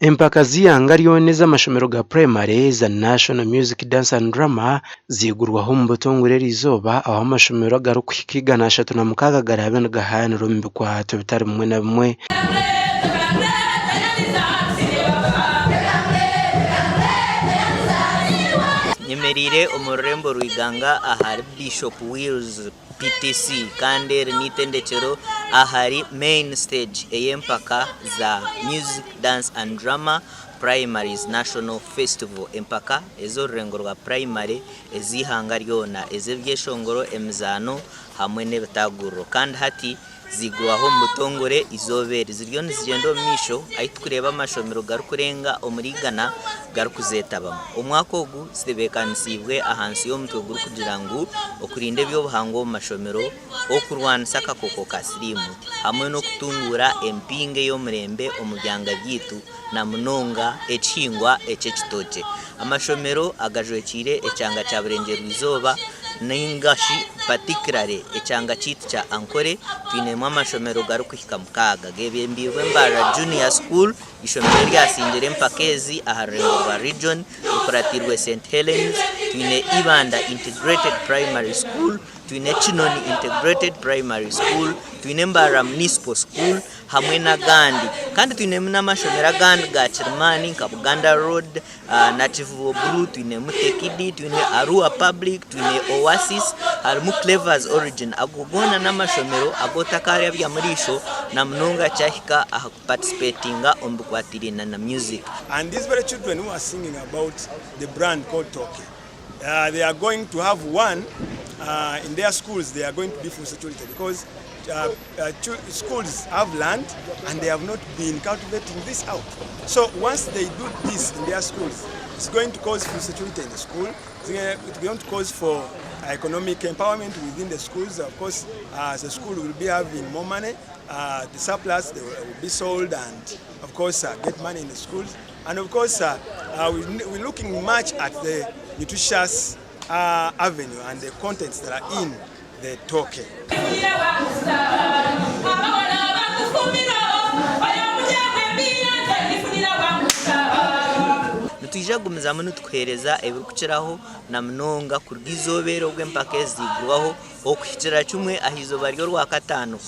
Empaka z'Iganga ryoneza amashomero ga primary za National Music Dance and Drama zeigurwaho mu butongore eriizooba aho amashomero garukiga na 36 garabe gahaniro mu bikwato bitari mwe na bimwe. Nyemerire omurembo rw'Iganga ahari Bishop Wills PTC kandi nitendekero ahari main stage ey'Empaka za Music Dance and Drama Primaries National Festival. Empaka ezo rurengo rwa primary ezihanga ryona ezebyeshongoro emizano hamwe n'ebitagurro kandi hati zigurwaho mu butongore izobere ziryo nizigendo misho ayitureba amashomero garukurenga omurigana garukuzetabamo umwaka ogu sitebekanisibwe ahansi yo mutwe guru kugira ngo okurinde byo buhango mu mashomero okurwanisa akakoko kasirimu hamwe no kutungura empinge yo murembe omubyanga byitu na munonga ekingwa ekekitoje amashomero agajwekire ecyanga cya burengero izoba n'ingashi particularly ecyanga kitu cya ankore twinemo amashomero garukuhika mukaga gebembirwe Mbarara Junior School ishomero ryasingire Empakezi aharengo rwa region ukuratirwe St Helens twine Ibanda Integrated Primary School twine Chinoni Integrated Primary School twine Mbarara Municipal School hamwe na gandi kandi twine n'amashomero gandi ga Chirmani nka Buganda Road na Chivuo Blue twine Mutekidi twine Arua Public twine Oasis harimo Clever's Origin agogona n'amashomero agotakarya bya murisho na munonga cyahika participatinga ombukwatirina na music. And these very children who are singing about the brand called Toke, they are going to have one in their schools. They are going to be full security because schools have land and they have not been cultivating this out. So once they do this in their schools, it's going to cause food security in the school. It's going to cause for economic empowerment within the schools. Of course, the school will be having more money. The surplus they will be sold and, of course, get money in the schools. And, of course, we're looking much at the nutritious avenue and the contents that are in the Toke. Tujagumiza munu tukhereza ebirukiraho na mnonga kurgizobero gw'Empakezi zigurwaho okuhikira cyumwe ahizoba ryo rwa katano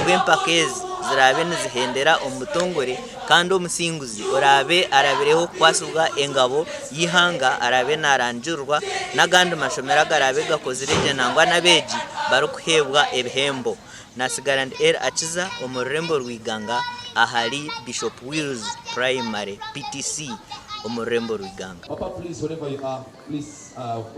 gw'Empakezi zirabe nizihendera omutongore kandi omusinguzi orabe arabireho kwasubwa engabo yihanga arabe naranjurwa nagandi mashomera garabe gakozire nangwa nabeji barukuhebwa ebihembo nasigara akiza omurembo rw'Iganga ahari Bishop Wills Primary PTC Omurembo rw'Iganga. Papa, please, wherever you are, please